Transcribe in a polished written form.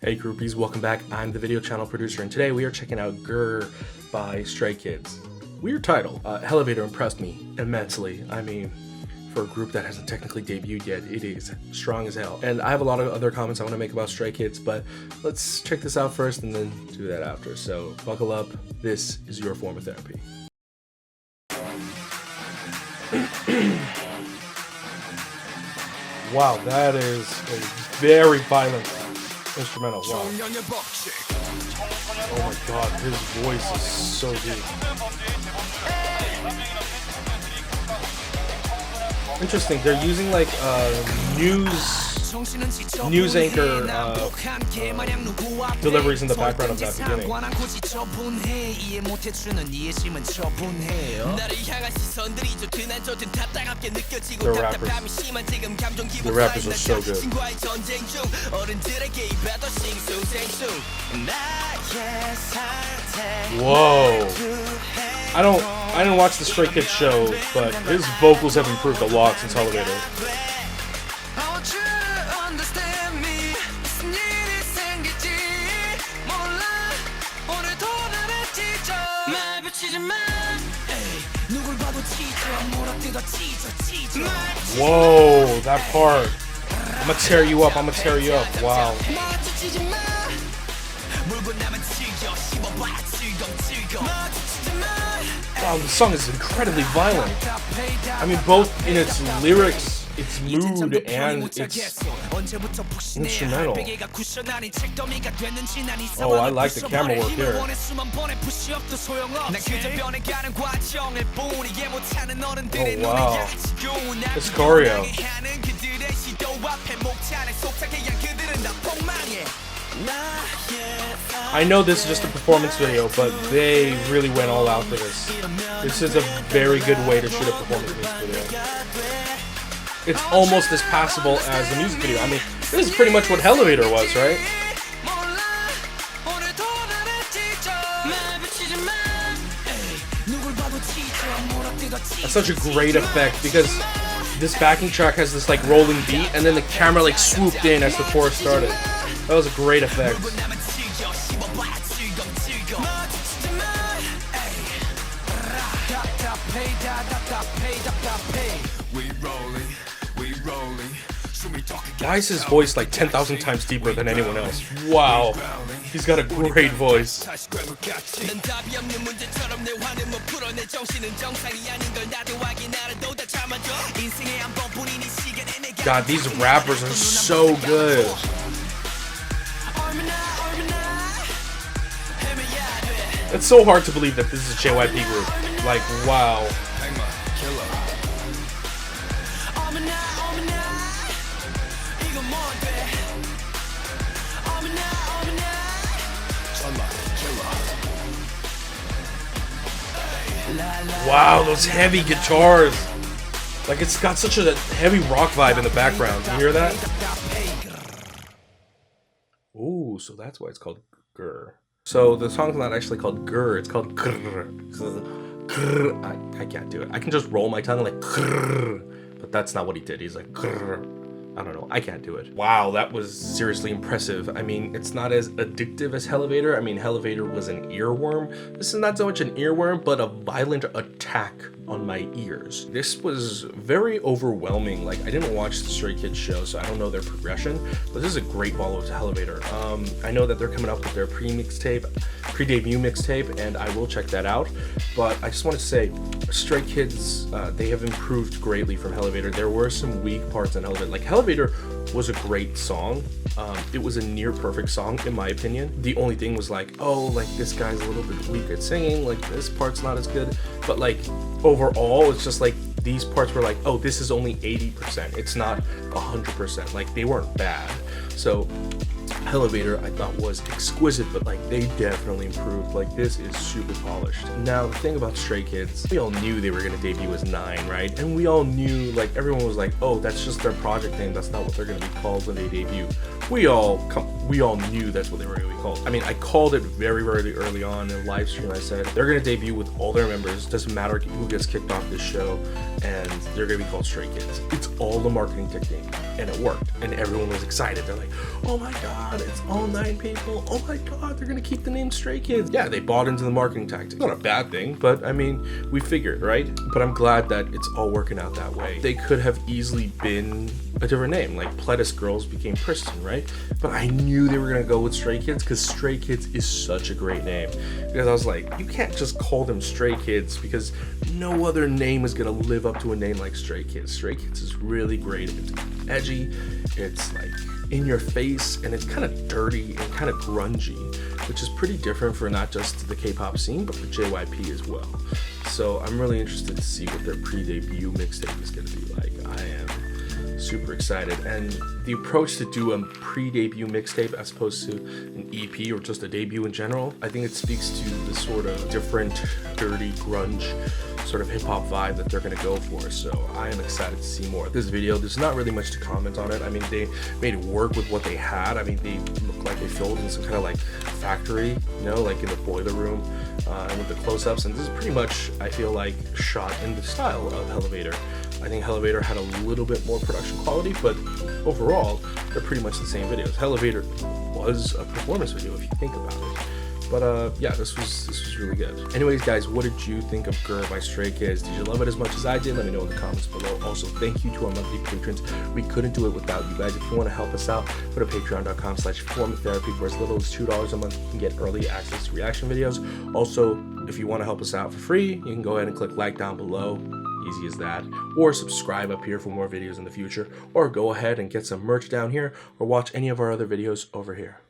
Hey groupies, welcome back. I'm the video channel producer, and today we are checking out Grrr by Stray Kids. Weird title. Elevator impressed me immensely. I mean, for a group that hasn't technically debuted yet, it is strong as hell. And I have a lot of other comments I want to make about Stray Kids, but let's check this out first and then do that after. So buckle up. This is your form of therapy. Wow, that is a very violent instrumental. Wow. Oh my god, his voice is so deep. Interesting, they're using like news anchor deliveries in the background of that beginning. The rappers are so good. Whoa. I didn't watch the Stray Kids show, but his vocals have improved a lot since Elevator. Whoa, that part. I'm gonna tear you up, I'm gonna tear you up. Wow. Wow, the song is incredibly violent. I mean, both in its lyrics, its mood, and its instrumental. Oh, I like the camera work here. Oh, wow. It's choreo. I know this is just a performance video, but they really went all out for this. This is a very good way to shoot a performance music video. It's almost as passable as the music video. I mean, this is pretty much what Elevator was, right? That's such a great effect because this backing track has this like rolling beat and then the camera like swooped in as the chorus started. That was a great effect. Why is his voice like 10,000 times deeper than anyone else? Wow, he's got a great voice. God, these rappers are so good. It's so hard to believe that this is a JYP group. Like, wow. Wow, those heavy guitars. Like, it's got such a heavy rock vibe in the background. You hear that? Ooh, so that's why it's called Grrr. So the song's not actually called Grrr, it's called Grrr. Grrr. I can't do it. I can just roll my tongue like Grrr, but that's not what he did. He's like Grrr. I don't know. I can't do it. Wow, that was seriously impressive. I mean, it's not as addictive as Elevator. I mean, Elevator was an earworm. This is not so much an earworm, but a violent attack on my ears. This was very overwhelming. Like, I didn't watch the Stray Kids show, so I don't know their progression, but this is a great follow-up to Elevator. I know that they're coming up with their pre-debut mixtape, and I will check that out. But I just wanted to say, Stray Kids, they have improved greatly from Elevator. There were some weak parts in Elevator. Like, Elevator was a great song. It was a near perfect song in my opinion. The only thing was like, oh, like this guy's a little bit weak at singing, like this part's not as good, but like overall it's just like these parts were like, oh, this is only 80%, it's not 100%. Like, they weren't bad. So Elevator I thought was exquisite, but like they definitely improved. Like, this is super polished. Now the thing about Stray Kids, we all knew they were gonna debut as 9, right? And we all knew, like, everyone was like, oh, that's just their project name, that's not what they're gonna be called when they debut. we all knew that's what they were going to be called. I mean, I called it very, very early on in a live stream. I said they're going to debut with all their members. Doesn't matter who gets kicked off this show, and they're going to be called Stray Kids. It's all the marketing technique, and it worked, and everyone was excited. They're like, oh my god, it's all 9 people. Oh my god, they're going to keep the name Stray Kids. Yeah, they bought into the marketing tactic. Not a bad thing, but I mean, we figured, right? But I'm glad that it's all working out that way. They could have easily been a different name, like Pledis Girls became Kristen, right? But I knew they were gonna go with Stray Kids because Stray Kids is such a great name. Because I was like, you can't just call them Stray Kids because no other name is gonna live up to a name like Stray Kids. Stray Kids is really great. It's edgy, it's like in your face, and it's kind of dirty and kind of grungy, which is pretty different for not just the K-pop scene, but for JYP as well. So I'm really interested to see what their pre-debut mixtape is gonna be like. I am super excited, and the approach to do a pre-debut mixtape as opposed to an EP or just a debut in general, I think it speaks to the sort of different, dirty, grunge sort of hip-hop vibe that they're going to go for. So I am excited to see more. This video, there's not really much to comment on it. I mean, they made it work with what they had. I mean, they look like they filmed in some kind of like factory, you know, like in the boiler room, and with the close-ups, and this is pretty much, I feel like, shot in the style of Elevator. I think Elevator had a little bit more production quality, but overall, they're pretty much the same videos. Elevator was a performance video if you think about it. But yeah, this was really good. Anyways, guys, what did you think of Grrr by Stray Kids? Did you love it as much as I did? Let me know in the comments below. Also, thank you to our monthly patrons. We couldn't do it without you guys. If you want to help us out, go to patreon.com/performatherapy. For as little as $2 a month, you can get early access to reaction videos. Also, if you want to help us out for free, you can go ahead and click like down below. Easy as that. Or subscribe up here for more videos in the future. Or go ahead and get some merch down here, or watch any of our other videos over here.